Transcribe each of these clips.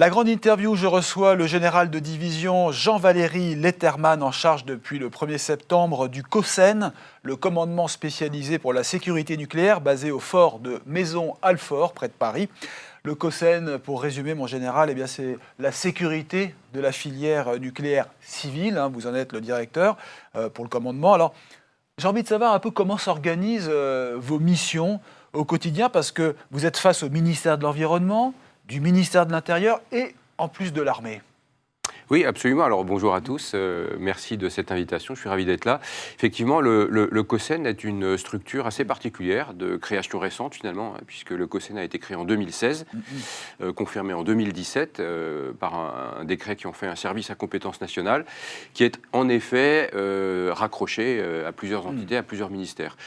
La grande interview, je reçois le général de division Jean-Valéry Letterman en charge depuis le 1er septembre du COSEN, le commandement spécialisé pour la sécurité nucléaire basé au fort de Maison-Alfort, près de Paris. Le COSEN, pour résumer mon général, eh bien, c'est la sécurité de la filière nucléaire civile. Vous en êtes le directeur pour le commandement. Alors, j'ai envie de savoir un peu comment s'organisent vos missions au quotidien, parce que vous êtes face au ministère de l'Environnement, du ministère de l'Intérieur et en plus de l'armée. Oui, absolument. Alors bonjour à tous, merci de cette invitation, je suis ravi d'être là. Effectivement, le COSEN est une structure assez particulière, de création récente finalement, puisque le COSEN a été créé en 2016, confirmé en 2017 par un décret qui en fait un service à compétence nationale, qui est en effet raccroché à plusieurs entités, à plusieurs ministères.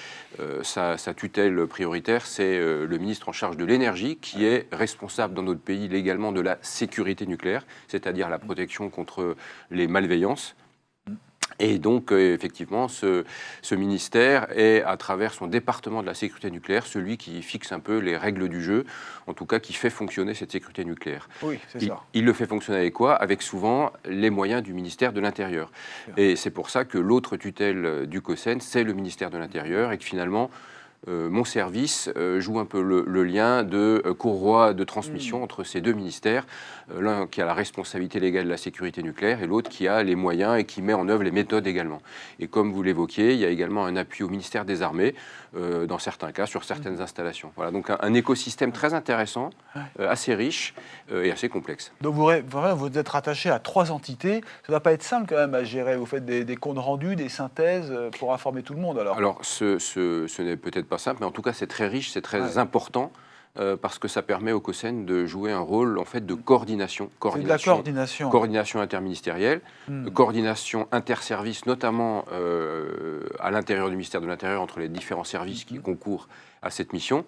Sa tutelle prioritaire, c'est le ministre en charge de l'énergie, qui est responsable dans notre pays légalement de la sécurité nucléaire, c'est-à-dire la protection contre les malveillances. Et donc, effectivement, ce ministère est, à travers son département de la sécurité nucléaire, celui qui fixe un peu les règles du jeu, en tout cas qui fait fonctionner cette sécurité nucléaire. Oui, c'est ça. Il le fait fonctionner avec quoi? Avec souvent les moyens du ministère de l'Intérieur. Et c'est pour ça que l'autre tutelle du COSEN, c'est le ministère de l'Intérieur, et que finalement, mon service joue un peu le lien de courroie de transmission entre ces deux ministères, l'un qui a la responsabilité légale de la sécurité nucléaire et l'autre qui a les moyens et qui met en œuvre les méthodes également. Et comme vous l'évoquiez, il y a également un appui au ministère des Armées, dans certains cas, sur certaines installations. Voilà, donc un écosystème très intéressant, assez riche et assez complexe. Donc vous êtes rattaché à 3 entités, ça ne va pas être simple quand même à gérer, vous faites des comptes rendus, des synthèses pour informer tout le monde alors. Alors ce n'est peut-être pas simple, mais en tout cas c'est très riche, c'est très important, parce que ça permet au COSEN de jouer un rôle en fait de coordination. C'est de la coordination. Coordination interministérielle, coordination interservices, notamment à l'intérieur du ministère de l'Intérieur, entre les différents services qui concourent à cette mission.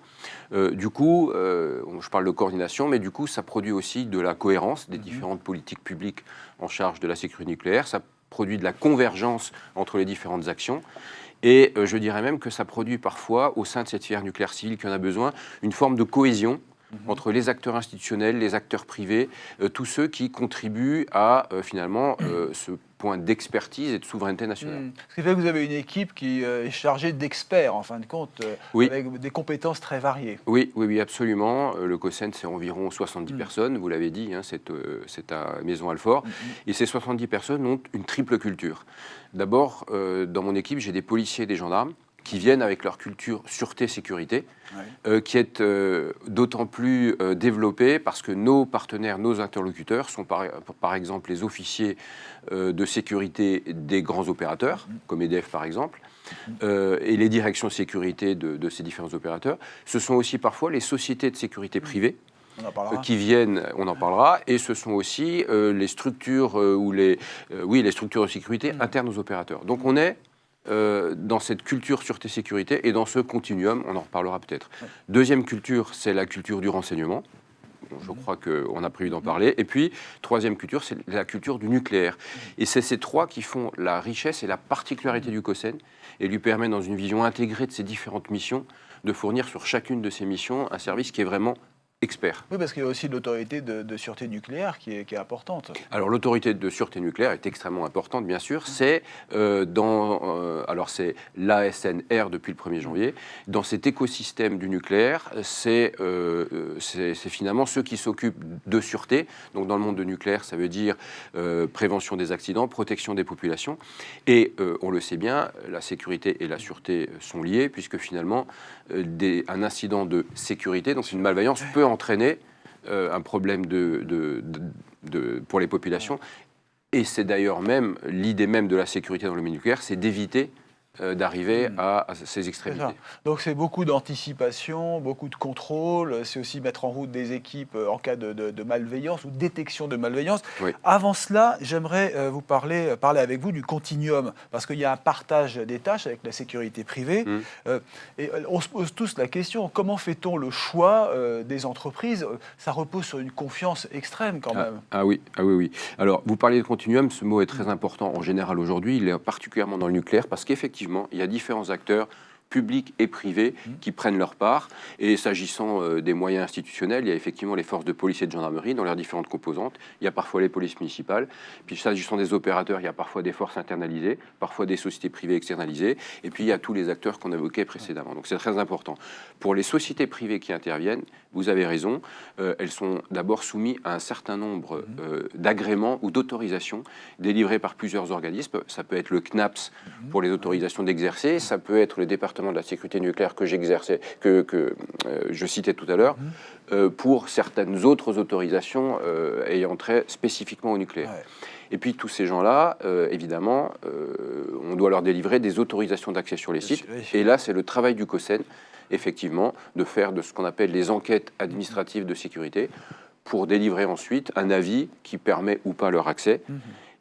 Du coup, je parle de coordination, mais du coup ça produit aussi de la cohérence des différentes politiques publiques en charge de la sécurité nucléaire, ça produit de la convergence entre les différentes actions. Et je dirais même que ça produit parfois, au sein de cette filière nucléaire civile qui en a besoin, une forme de cohésion entre les acteurs institutionnels, les acteurs privés, tous ceux qui contribuent à finalement ce point d'expertise et de souveraineté nationale. Ce qui fait que vous avez une équipe qui est chargée d'experts, en fin de compte, avec des compétences très variées. Oui, absolument. Le COSEN, c'est environ 70 personnes, vous l'avez dit, c'est à Maison-Alfort. Et ces 70 personnes ont une triple culture. D'abord, dans mon équipe, j'ai des policiers et des gendarmes qui viennent avec leur culture sûreté-sécurité, qui est d'autant plus développée parce que nos partenaires, nos interlocuteurs sont par exemple les officiers de sécurité des grands opérateurs, comme EDF par exemple, et les directions de sécurité de ces différents opérateurs. Ce sont aussi parfois les sociétés de sécurité privées, qui viennent, on en parlera, et ce sont aussi les structures les structures de sécurité internes aux opérateurs. Donc on est dans cette culture sûreté-sécurité et dans ce continuum, on en reparlera peut-être. Deuxième culture, c'est la culture du renseignement. Je crois qu'on a prévu d'en parler. Et puis, troisième culture, c'est la culture du nucléaire. Et c'est ces trois qui font la richesse et la particularité du COSEN et lui permettent, dans une vision intégrée de ces différentes missions, de fournir sur chacune de ces missions un service qui est vraiment expert. Oui, parce qu'il y a aussi l'autorité de sûreté nucléaire qui est importante. Alors l'autorité de sûreté nucléaire est extrêmement importante, bien sûr. C'est c'est l'ASNR depuis le 1er janvier. Dans cet écosystème du nucléaire, c'est finalement ceux qui s'occupent de sûreté. Donc dans le monde du nucléaire, ça veut dire prévention des accidents, protection des populations. Et on le sait bien, la sécurité et la sûreté sont liées, puisque finalement, un incident de sécurité, donc une malveillance, peut entraîner un problème pour les populations. Et c'est d'ailleurs même l'idée même de la sécurité dans le milieu nucléaire, c'est d'éviter d'arriver à ces extrémités. Donc c'est beaucoup d'anticipation, beaucoup de contrôle, c'est aussi mettre en route des équipes en cas de malveillance ou détection de malveillance. Avant cela, j'aimerais parler avec vous du continuum, parce qu'il y a un partage des tâches avec la sécurité privée. Et on se pose tous la question, comment fait-on le choix des entreprises? Ça repose sur une confiance extrême quand même. Oui. Alors, vous parliez de continuum, ce mot est très important en général aujourd'hui, il est particulièrement dans le nucléaire, parce qu'effectivement, il y a différents acteurs publics et privés qui prennent leur part. Et s'agissant des moyens institutionnels, il y a effectivement les forces de police et de gendarmerie dans leurs différentes composantes. Il y a parfois les polices municipales. Puis s'agissant des opérateurs, il y a parfois des forces internalisées, parfois des sociétés privées externalisées. Et puis il y a tous les acteurs qu'on évoquait précédemment. Donc c'est très important. Pour les sociétés privées qui interviennent, vous avez raison, elles sont d'abord soumises à un certain nombre d'agréments ou d'autorisations délivrées par plusieurs organismes. Ça peut être le CNAPS pour les autorisations d'exercer, ça peut être le département de la sécurité nucléaire que j'exerçais, que je citais tout à l'heure, pour certaines autres autorisations ayant trait spécifiquement au nucléaire. Ouais. Et puis tous ces gens-là, évidemment, on doit leur délivrer des autorisations d'accès sur les sites. Et là, c'est le travail du COSEN, effectivement, de faire de ce qu'on appelle les enquêtes administratives de sécurité pour délivrer ensuite un avis qui permet ou pas leur accès.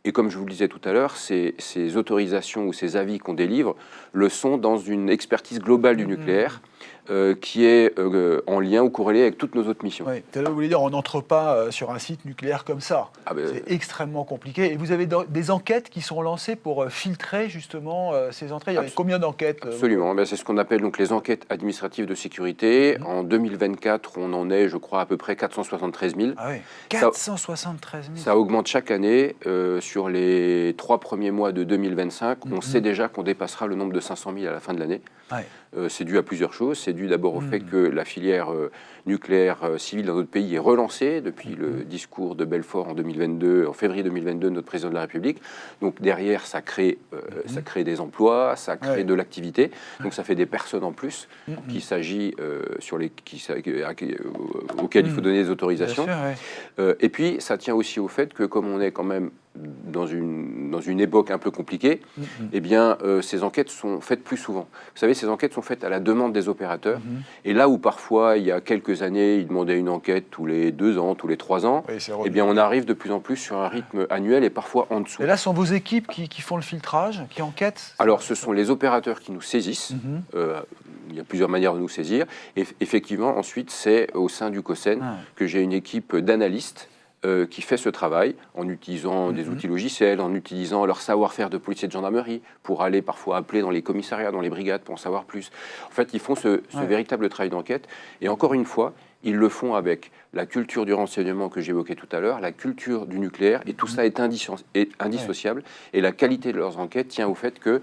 Et comme je vous le disais tout à l'heure, ces autorisations ou ces avis qu'on délivre le sont dans une expertise globale du nucléaire qui est en lien ou corrélée avec toutes nos autres missions. Oui, vous voulez dire, on n'entre pas sur un site nucléaire comme ça. C'est extrêmement compliqué. Et vous avez des enquêtes qui sont lancées pour filtrer justement ces entrées. Il y a combien d'enquêtes Absolument. C'est ce qu'on appelle donc les enquêtes administratives de sécurité. En 2024, on en est, je crois, à peu près 473 000. Ah oui, 473 000. Ça augmente chaque année. Sur les 3 premiers mois de 2025, on sait déjà qu'on dépassera le nombre de 500 000 à la fin de l'année. C'est dû à plusieurs choses. C'est dû d'abord au fait que la filière nucléaire civile dans notre pays est relancée depuis le discours de Belfort en février 2022 de notre président de la République. Donc derrière, ça crée des emplois, ça crée de l'activité. Donc ça fait des personnes en plus qu'il s'agit auxquelles il faut donner des autorisations. Sûr, et puis ça tient aussi au fait que comme on est quand même dans une époque un peu compliquée, eh bien, ces enquêtes sont faites plus souvent. Vous savez, ces enquêtes sont faites à la demande des opérateurs. Et là où parfois, il y a quelques années, ils demandaient une enquête tous les 2 ans, tous les 3 ans, eh bien, on arrive de plus en plus sur un rythme annuel et parfois en dessous. Et là, ce sont vos équipes qui font le filtrage, qui enquêtent? Alors, ce sont les opérateurs qui nous saisissent. Il y a plusieurs manières de nous saisir. Et effectivement, ensuite, c'est au sein du COSEN que j'ai une équipe d'analystes qui fait ce travail en utilisant des outils logiciels, en utilisant leur savoir-faire de policiers et de gendarmerie pour aller parfois appeler dans les commissariats, dans les brigades pour en savoir plus. En fait, ils font ce véritable travail d'enquête. Et encore une fois, ils le font avec la culture du renseignement que j'évoquais tout à l'heure, la culture du nucléaire, et tout ça est indissociable. Et la qualité de leurs enquêtes tient au fait que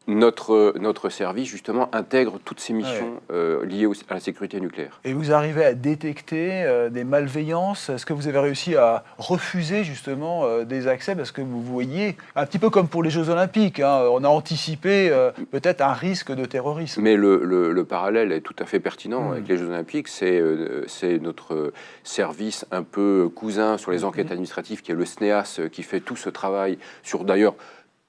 notre service, justement, intègre toutes ces missions liées à la sécurité nucléaire. Et vous arrivez à détecter des malveillances? Est-ce que vous avez réussi à refuser, justement, des accès? Parce que vous voyez, un petit peu comme pour les Jeux Olympiques, on a anticipé peut-être un risque de terrorisme. Mais le parallèle est tout à fait pertinent avec les Jeux Olympiques. C'est notre service un peu cousin sur les enquêtes administratives, qui est le SNEAS, qui fait tout ce travail sur, d'ailleurs,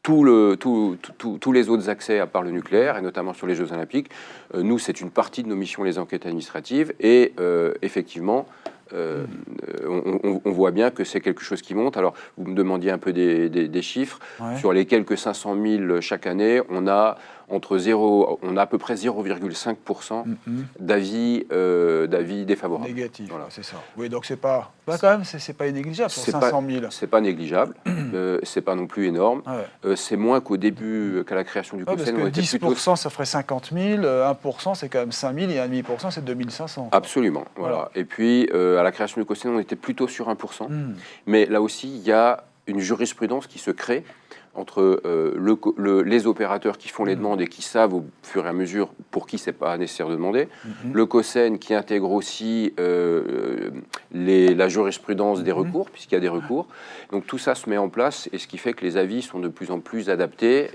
tous les autres accès à part le nucléaire, et notamment sur les Jeux Olympiques. Nous, c'est une partie de nos missions, les enquêtes administratives, et effectivement, on voit bien que c'est quelque chose qui monte. Alors, vous me demandiez un peu des chiffres. Sur les quelques 500 000 chaque année, on a à peu près 0,5% d'avis défavorables. Négatif, voilà. C'est ça. Oui, donc c'est pas quand même, c'est pas négligeable sur 500 000. C'est pas négligeable, c'est pas non plus énorme. C'est moins qu'au début, qu'à la création du COSEN. Parce que 10%, ça ferait 50 000, 1%, c'est quand même 5 000, et 1,5%, c'est 2 500. Absolument, voilà. Et puis, à la création du COSEN, on était plutôt sur 1%. Mais là aussi, il y a une jurisprudence qui se crée entre les opérateurs qui font les demandes et qui savent au fur et à mesure pour qui c'est pas nécessaire de demander, le COSEN qui intègre aussi la jurisprudence des recours, puisqu'il y a des recours. Donc tout ça se met en place, et ce qui fait que les avis sont de plus en plus adaptés.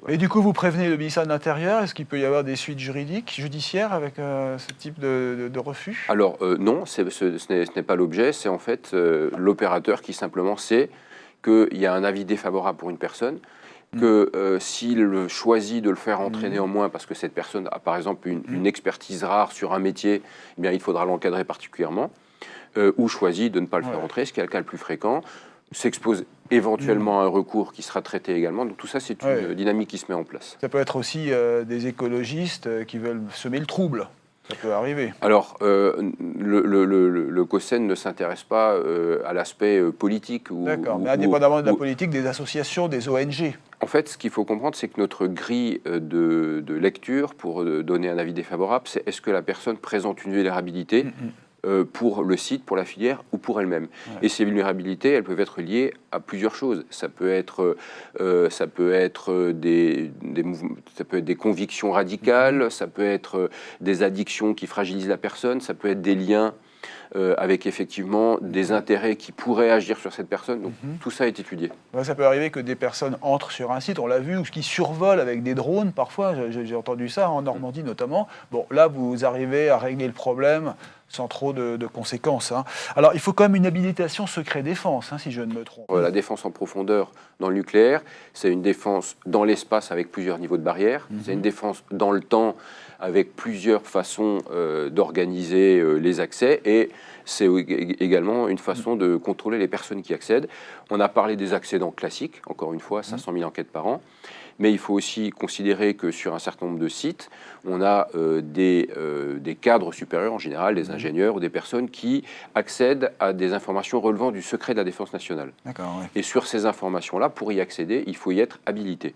Et du coup, vous prévenez le ministère de l'Intérieur? Est-ce qu'il peut y avoir des suites judiciaires avec ce type de refus? Alors non, ce n'est pas l'objet, c'est en fait l'opérateur qui simplement sait qu'il y a un avis défavorable pour une personne, que s'il choisit de le faire entrer néanmoins parce que cette personne a par exemple une expertise rare sur un métier, eh bien, il faudra l'encadrer particulièrement, ou choisit de ne pas le faire entrer, ce qui est le cas le plus fréquent, s'expose éventuellement à un recours qui sera traité également. Donc tout ça, c'est une dynamique qui se met en place. Ça peut être aussi des écologistes qui veulent semer le trouble. Ça peut arriver. Alors, le COSCEN ne s'intéresse pas à l'aspect politique. D'accord, mais indépendamment de la politique, des associations, des ONG. En fait, ce qu'il faut comprendre, c'est que notre grille de lecture pour donner un avis défavorable, c'est est-ce que la personne présente une vulnérabilité pour le site, pour la filière ou pour elle-même. Ouais. Et ces vulnérabilités, elles peuvent être liées à plusieurs choses. Ça peut être des convictions radicales, ça peut être des addictions qui fragilisent la personne, ça peut être des liens avec effectivement des intérêts qui pourraient agir sur cette personne. Donc tout ça est étudié. Ouais, ça peut arriver que des personnes entrent sur un site, on l'a vu, ou qui survolent avec des drones parfois, j'ai entendu ça en Normandie notamment. Bon, là, vous arrivez à régler le problème sans trop de conséquences. Hein. Alors, il faut quand même une habilitation secret-défense, hein, si je ne me trompe. La défense en profondeur dans le nucléaire, c'est une défense dans l'espace avec plusieurs niveaux de barrière. C'est une défense dans le temps avec plusieurs façons d'organiser les accès. Et c'est également une façon de contrôler les personnes qui accèdent. On a parlé des accédants classiques, encore une fois, 500 000 enquêtes par an. Mais il faut aussi considérer que sur un certain nombre de sites, on a des cadres supérieurs, en général des ingénieurs ou des personnes qui accèdent à des informations relevant du secret de la défense nationale. D'accord, ouais. Et sur ces informations-là, pour y accéder, il faut y être habilité.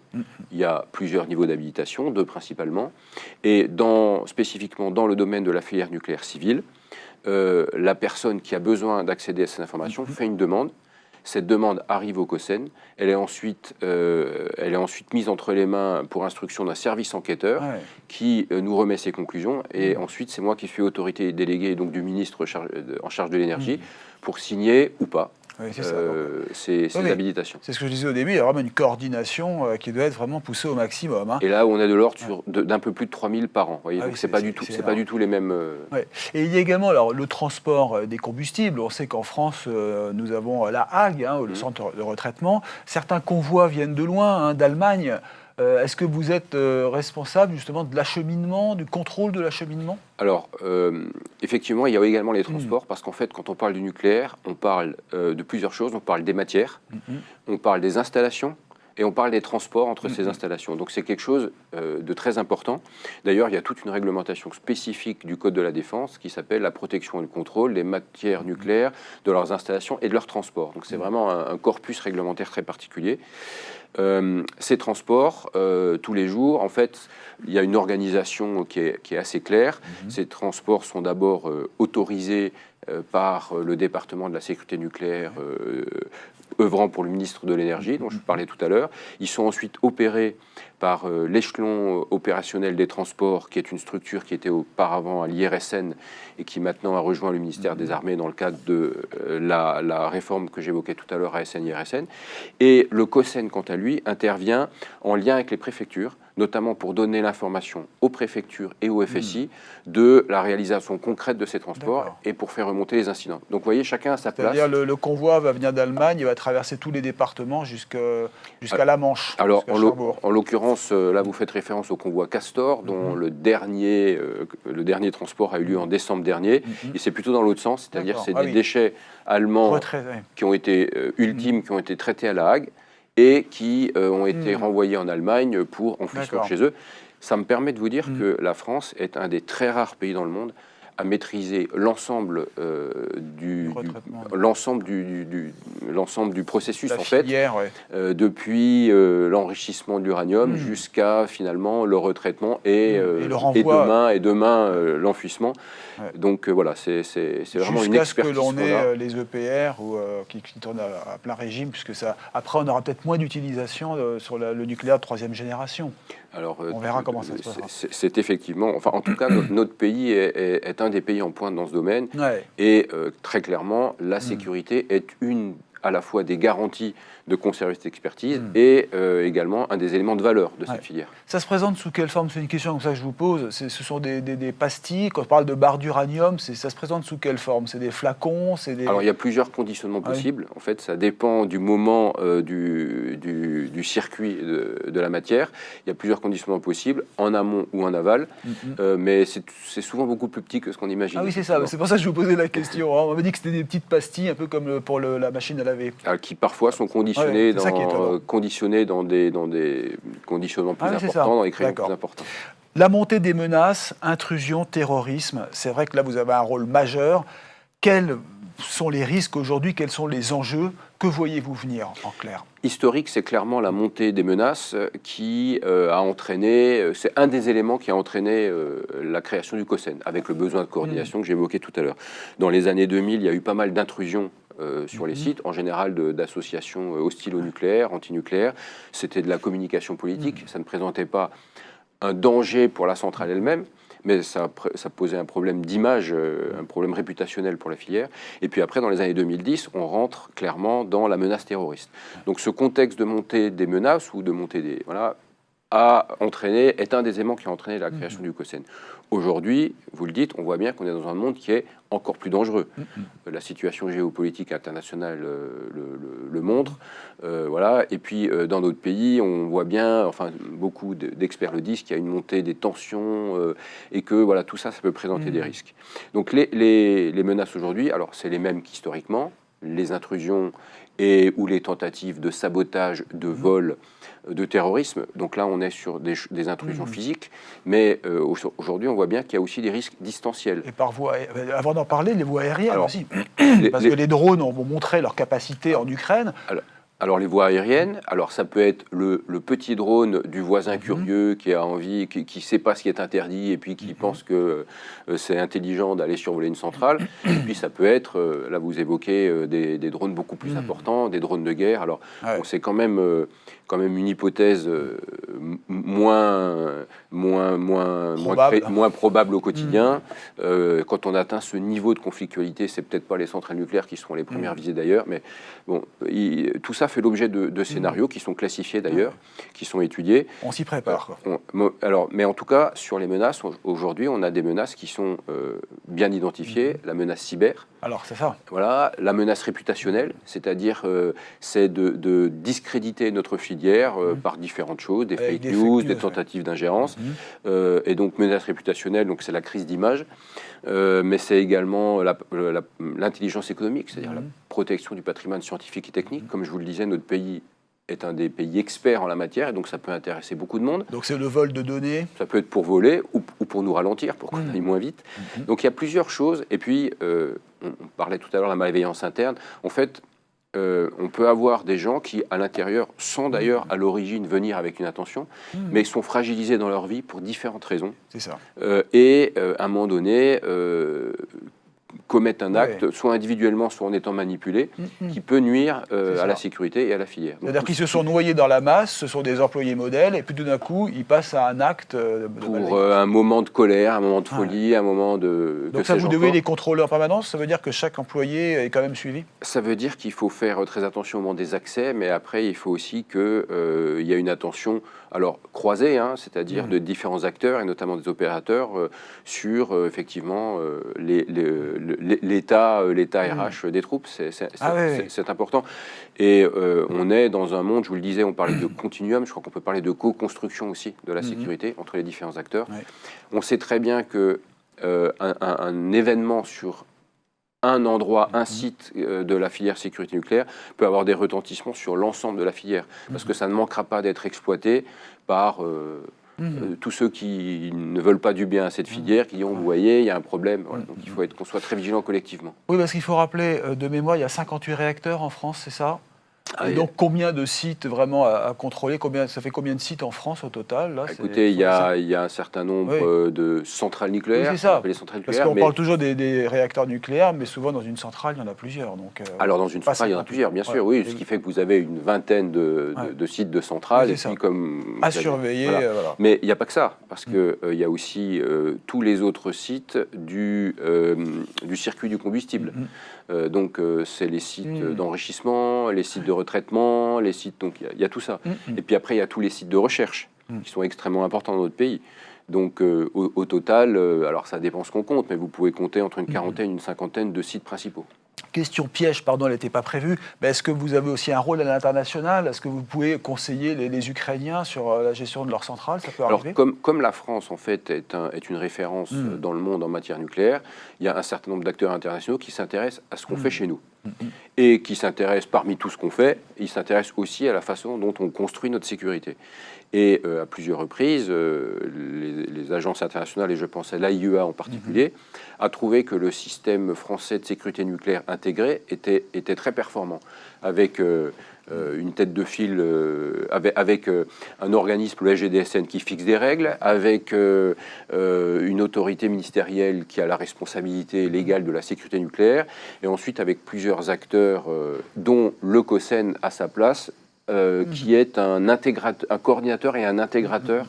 Il y a plusieurs niveaux d'habilitation, 2 principalement. Et spécifiquement dans le domaine de la filière nucléaire civile, la personne qui a besoin d'accéder à ces informations fait une demande. Cette demande arrive au COSCEN, elle est ensuite mise entre les mains pour instruction d'un service enquêteur qui nous remet ses conclusions. Et ensuite, c'est moi qui suis autorité déléguée donc du ministre en charge de l'énergie pour signer ou pas. Oui, c'est ça. Ces habilitations. C'est ce que je disais au début, il y a vraiment une coordination qui doit être vraiment poussée au maximum. Hein. Et là, on est de l'ordre d'un peu plus de 3000 par an. Voyez, donc c'est pas du tout les mêmes... Et il y a également alors, le transport des combustibles. On sait qu'en France, nous avons la Hague, hein, le centre de retraitement. Certains convois viennent de loin, hein, d'Allemagne. Est-ce que vous êtes responsable justement de l'acheminement, du contrôle de l'acheminement ? Alors, effectivement, il y a également les transports, parce qu'en fait, quand on parle du nucléaire, on parle de plusieurs choses. On parle des matières, on parle des installations, et on parle des transports entre ces installations. Donc c'est quelque chose de très important. D'ailleurs, il y a toute une réglementation spécifique du Code de la Défense qui s'appelle la protection et le contrôle des matières nucléaires, de leurs installations et de leur transport. Donc c'est vraiment un corpus réglementaire très particulier. Ces transports, tous les jours, en fait, il y a une organisation qui est assez claire. Ces transports sont d'abord autorisés par le département de la sécurité nucléaire œuvrant pour le ministre de l'Énergie, dont je parlais tout à l'heure. Ils sont ensuite opérés par l'échelon opérationnel des transports, qui est une structure qui était auparavant à l'IRSN et qui maintenant a rejoint le ministère des Armées dans le cadre de la réforme que j'évoquais tout à l'heure, ASN-IRSN. Et le COSCEN, quant à lui, intervient en lien avec les préfectures, notamment pour donner l'information aux préfectures et au FSI de la réalisation concrète de ces transports et pour faire remonter les incidents. Donc vous voyez, chacun a sa place. C'est-à-dire le convoi va venir d'Allemagne, il va traverser tous les départements jusqu'à la Manche. Alors, en l'occurrence, là, vous faites référence au convoi Castor, dont le dernier transport a eu lieu en décembre dernier. Et c'est plutôt dans l'autre sens, c'est-à-dire c'est des déchets allemands qui ont été ultimes, qui ont été traités à La Hague et qui ont été renvoyés en Allemagne pour enfouissement chez eux. Ça me permet de vous dire que la France est un des très rares pays dans le monde à maîtriser l'ensemble du processus, en fait, depuis l'enrichissement de l'uranium jusqu'à finalement le retraitement et demain l'enfouissement. Donc voilà, c'est vraiment une expertise. Jusqu'à ce que l'on ait les EPR qui tournent à plein régime, puisque ça, après on aura peut-être moins d'utilisation sur le nucléaire de 3e génération. Alors, on verra comment ça se passera. C'est effectivement, enfin en tout cas, notre pays est un des pays en pointe dans ce domaine. Et très clairement, la sécurité est à la fois des garanties de conserver cette expertise et également un des éléments de valeur de cette filière. Ça se présente sous quelle forme? C'est une question comme ça que je vous pose. Ce sont des pastilles. Quand on parle de barres d'uranium, ça se présente sous quelle forme? C'est des flacons? Alors il y a plusieurs conditionnements possibles. En fait, ça dépend du moment du circuit de la matière. Il y a plusieurs conditionnements possibles, en amont ou en aval. Mais c'est souvent beaucoup plus petit que ce qu'on imagine. Ah oui, c'est ça. C'est pour ça que je vous posais la question. On m'a dit que c'était des petites pastilles, un peu comme pour la machine à laver. Qui parfois sont conditionnées dans des conditionnements plus importants, dans les crayons plus importants. La montée des menaces, intrusion, terrorisme, c'est vrai que là, vous avez un rôle majeur. Quels sont les risques aujourd'hui? Quels sont les enjeux? Que voyez-vous venir, en clair? Historique, c'est clairement la montée des menaces qui a entraîné, c'est un des éléments qui a entraîné la création du COSEN, avec le besoin de coordination que j'évoquais tout à l'heure. Dans les années 2000, il y a eu pas mal d'intrusions sur les sites, en général d'associations hostiles au nucléaire, antinucléaires. C'était de la communication politique, ça ne présentait pas un danger pour la centrale elle-même, mais ça posait un problème d'image, un problème réputationnel pour la filière. Et puis après, dans les années 2010, on rentre clairement dans la menace terroriste. Donc ce contexte de montée des menaces ou de montée des... Voilà, est un des éléments qui a entraîné la création du COSEN. Aujourd'hui, vous le dites, on voit bien qu'on est dans un monde qui est encore plus dangereux. La situation géopolitique internationale le montre. Voilà. Et puis, dans d'autres pays, on voit bien, enfin, beaucoup d'experts le disent, qu'il y a une montée des tensions et que voilà, tout ça, ça peut présenter des risques. Donc, les menaces aujourd'hui, alors, c'est les mêmes qu'historiquement, les intrusions ou les tentatives de sabotage, de vol, de terrorisme. Donc là, on est sur des intrusions physiques, mais aujourd'hui, on voit bien qu'il y a aussi des risques distanciels. Et par voie, avant d'en parler, les voies aériennes aussi. Parce que les drones ont montré leur capacité en Ukraine. Alors les voies aériennes, alors ça peut être le petit drone du voisin curieux qui a envie, qui sait pas ce qui est interdit et puis qui pense que c'est intelligent d'aller survoler une centrale. Et puis ça peut être, là vous évoquez des drones beaucoup plus importants, des drones de guerre. Alors bon, c'est quand même une hypothèse moins probable au quotidien. Quand on atteint ce niveau de conflictualité, c'est peut-être pas les centrales nucléaires qui seront les premières visées d'ailleurs, mais bon, tout ça fait l'objet de scénarios qui sont classifiés d'ailleurs, qui sont étudiés. On s'y prépare. Mais en tout cas, sur les menaces, aujourd'hui, on a des menaces qui sont bien identifiées. La menace cyber. Alors, c'est ça. Voilà, la menace réputationnelle, c'est-à-dire c'est de discréditer notre filière par différentes choses, des fake news, des tentatives d'ingérence. Et donc, menace réputationnelle, donc c'est la crise d'image. Mais c'est également l'intelligence économique, c'est-à-dire la protection du patrimoine scientifique et technique. Comme je vous le disais, notre pays est un des pays experts en la matière, et donc ça peut intéresser beaucoup de monde. Donc c'est le vol de données. Ça peut être pour voler ou pour nous ralentir, pour qu'on aille moins vite. Donc il y a plusieurs choses. Et puis, on parlait tout à l'heure de la malveillance interne. En fait, on peut avoir des gens qui, à l'intérieur, sans d'ailleurs à l'origine venir avec une intention, mais sont fragilisés dans leur vie pour différentes raisons. C'est ça. Et à un moment donné, commettent un acte, soit individuellement, soit en étant manipulé, qui peut nuire à la sécurité et à la filière. C'est-à-dire qu'ils se sont noyés dans la masse, ce sont des employés modèles, et puis tout d'un coup, ils passent à un acte pour un moment de colère, un moment de folie, un moment de... Donc ça, vous devez les contrôler en permanence? Ça veut dire que chaque employé est quand même suivi? Ça veut dire qu'il faut faire très attention au moment des accès, mais après, il faut aussi qu'il y ait une attention, alors croisée, hein, c'est-à-dire de différents acteurs, et notamment des opérateurs, sur effectivement l'état RH des troupes, c'est important. Et on est dans un monde, je vous le disais, on parlait de continuum, je crois qu'on peut parler de co-construction aussi de la sécurité entre les différents acteurs. On sait très bien que un événement sur un endroit, un site de la filière sécurité nucléaire peut avoir des retentissements sur l'ensemble de la filière, parce que ça ne manquera pas d'être exploité par... tous ceux qui ne veulent pas du bien à cette filière, qui disent, vous voyez, il y a un problème. Voilà. Donc il faut qu'on soit très vigilant collectivement. Oui, parce qu'il faut rappeler, de mémoire, il y a 58 réacteurs en France, c'est ça? Et donc combien de sites vraiment à contrôler? Ça fait combien de sites en France au total là? Écoutez, il y a un certain nombre de centrales nucléaires. Oui, c'est ça. Les centrales Parce qu'on parle toujours des réacteurs nucléaires, mais souvent dans une centrale, il y en a plusieurs. Donc, alors dans une centrale, il y en a plusieurs, bien sûr, oui. Ce qui fait que vous avez une vingtaine de sites de centrales. Et puis comme à surveiller. Voilà. Mais il n'y a pas que ça, parce qu'il y a aussi tous les autres sites du circuit du combustible. Donc c'est les sites d'enrichissement, les sites de retraitement, les sites, donc il y a tout ça. Et puis après, il y a tous les sites de recherche qui sont extrêmement importants dans notre pays. Donc au total, alors ça dépend ce qu'on compte, mais vous pouvez compter entre une quarantaine, une cinquantaine de sites principaux. Question piège, pardon, elle n'était pas prévue, mais est-ce que vous avez aussi un rôle à l'international? Est-ce que vous pouvez conseiller les Ukrainiens sur la gestion de leur centrale? Ça peut arriver? Alors, comme la France, en fait, est une référence dans le monde en matière nucléaire, il y a un certain nombre d'acteurs internationaux qui s'intéressent à ce qu'on fait chez nous. Et qui s'intéressent, parmi tout ce qu'on fait, ils s'intéressent aussi à la façon dont on construit notre sécurité. Et à plusieurs reprises, les agences internationales, et je pense à l'AIEA en particulier, a trouvé que le système français de sécurité nucléaire intégré était très performant, avec une tête de file, avec un organisme, le SGDSN, qui fixe des règles, avec une autorité ministérielle qui a la responsabilité légale de la sécurité nucléaire, et ensuite avec plusieurs acteurs, dont le COSEN à sa place, qui est un coordinateur et un intégrateur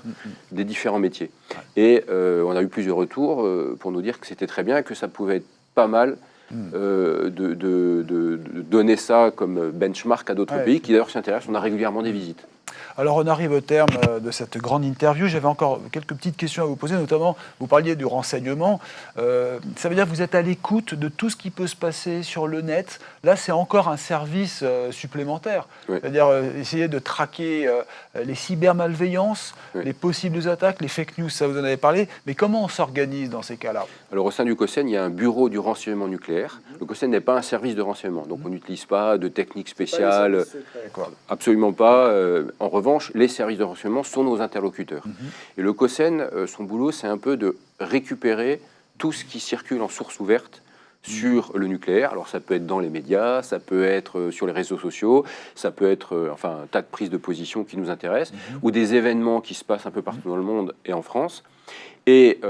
des différents métiers. Et on a eu plusieurs retours pour nous dire que c'était très bien et que ça pouvait être pas mal de donner ça comme benchmark à d'autres pays qui d'ailleurs s'intéressent. On a régulièrement des visites. Alors on arrive au terme de cette grande interview. J'avais encore quelques petites questions à vous poser, notamment vous parliez du renseignement. Ça veut dire que vous êtes à l'écoute de tout ce qui peut se passer sur le net. Là, c'est encore un service supplémentaire. Oui. C'est-à-dire essayer de traquer les cybermalveillances, oui, les possibles attaques, les fake news, ça vous en avez parlé. Mais comment on s'organise dans ces cas-là? Alors au sein du COSEN, il y a un bureau du renseignement nucléaire. Le COSEN n'est pas un service de renseignement, donc on n'utilise pas de techniques spéciales. Absolument pas. En revanche, les services de renseignement sont nos interlocuteurs. Et le COSEN, son boulot, c'est un peu de récupérer tout ce qui circule en source ouverte sur le nucléaire. Alors ça peut être dans les médias, ça peut être sur les réseaux sociaux, ça peut être enfin un tas de prises de position qui nous intéressent, ou des événements qui se passent un peu partout dans le monde et en France. Et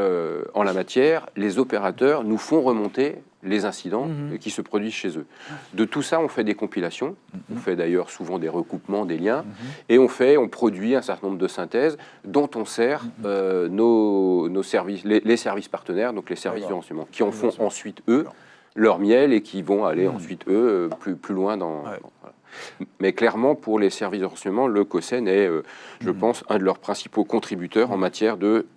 en la matière, les opérateurs nous font remonter les incidents qui se produisent chez eux. De tout ça, on fait des compilations, on fait d'ailleurs souvent des recoupements, des liens, et on produit un certain nombre de synthèses dont on sert nos services, les services partenaires, donc les services de renseignement, qui en font ensuite, eux, leur miel et qui vont aller ensuite, eux, plus loin dans... Voilà. Mais clairement, pour les services de renseignement, le COSEN est, je pense, un de leurs principaux contributeurs en matière de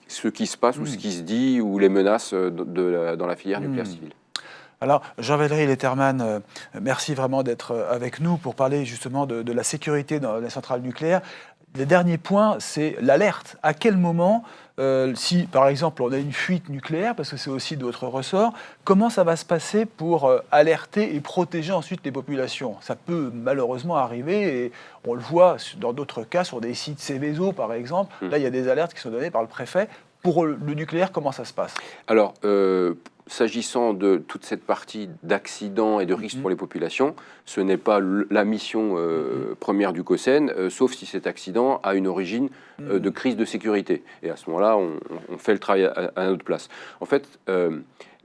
ce qui se passe ou ce qui se dit ou les menaces dans la filière nucléaire civile. Alors, Jean-Valery Letterman, merci vraiment d'être avec nous pour parler justement de la sécurité dans les centrales nucléaires. Le dernier point, c'est l'alerte. À quel moment, si par exemple on a une fuite nucléaire, parce que c'est aussi d'autres ressorts, comment ça va se passer pour alerter et protéger ensuite les populations? Ça peut malheureusement arriver, et on le voit dans d'autres cas, sur des sites Seveso par exemple. Là, il y a des alertes qui sont données par le préfet. Pour le nucléaire, comment ça se passe? Alors, s'agissant de toute cette partie d'accidents et de risques pour les populations, ce n'est pas la mission première du COSEN, sauf si cet accident a une origine de crise de sécurité. Et à ce moment-là, on fait le travail à notre place. En fait,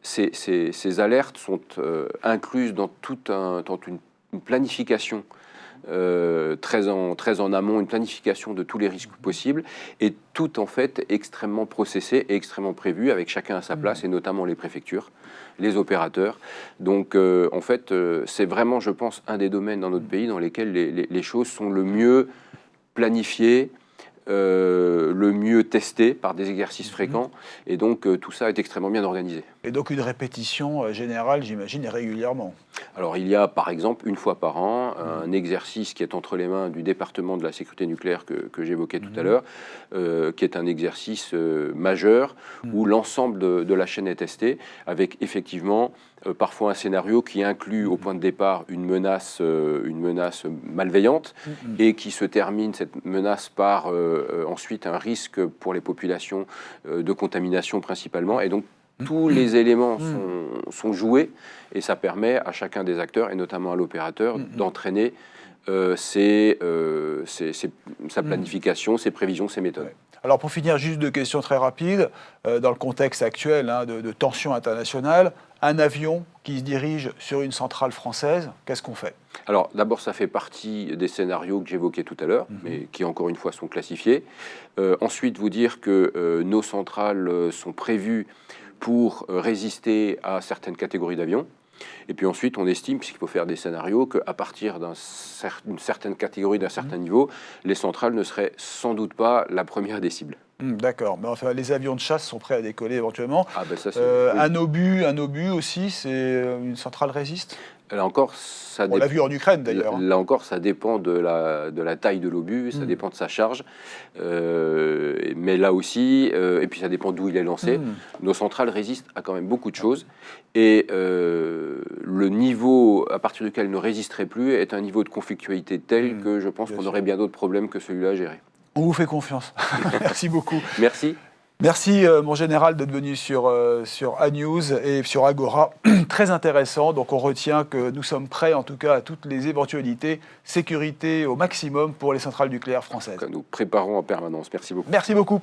ces alertes sont incluses dans une planification très en amont, une planification de tous les risques possibles, et tout en fait extrêmement processé et extrêmement prévu, avec chacun à sa place, et notamment les préfectures, les opérateurs. Donc en fait, c'est vraiment, je pense, un des domaines dans notre pays dans lesquels les choses sont le mieux planifiées, le mieux testé par des exercices fréquents, et donc tout ça est extrêmement bien organisé. Et donc une répétition générale, j'imagine, et régulièrement. Alors il y a par exemple une fois par an un exercice qui est entre les mains du département de la sécurité nucléaire que j'évoquais tout à l'heure, qui est un exercice majeur où l'ensemble de la chaîne est testé, avec effectivement parfois un scénario qui inclut au point de départ une menace malveillante, et qui se termine, cette menace, par ensuite un risque pour les populations de contamination principalement. Et donc tous les éléments sont joués, et ça permet à chacun des acteurs, et notamment à l'opérateur, d'entraîner sa planification, ses prévisions, ses méthodes. Alors pour finir, juste deux questions très rapides. Dans le contexte actuel de tensions internationales, un avion qui se dirige sur une centrale française, qu'est-ce qu'on fait? Alors d'abord, ça fait partie des scénarios que j'évoquais tout à l'heure, mais qui encore une fois sont classifiés. Ensuite, vous dire que nos centrales sont prévues pour résister à certaines catégories d'avions. Et puis ensuite, on estime, puisqu'il faut faire des scénarios, qu'à partir d'une certaine catégorie, d'un certain niveau, les centrales ne seraient sans doute pas la première des cibles. D'accord, mais enfin, les avions de chasse sont prêts à décoller éventuellement. Ah ben ça, un obus aussi, c'est une centrale résiste? Là encore, ça on l'a vu en Ukraine d'ailleurs. Là encore, ça dépend de la taille de l'obus, ça dépend de sa charge. Mais là aussi, et puis ça dépend d'où il est lancé. Nos centrales résistent à quand même beaucoup de choses. Et le niveau à partir duquel il ne résisterait plus est un niveau de conflictualité tel que je pense qu'on aurait bien d'autres problèmes que celui-là à gérer. On vous fait confiance. Merci beaucoup. Merci. Merci, mon général, d'être venu sur A-News et sur Agora. Très intéressant. Donc, on retient que nous sommes prêts, en tout cas, à toutes les éventualités. Sécurité au maximum pour les centrales nucléaires françaises. Nous préparons en permanence. Merci beaucoup. Merci beaucoup.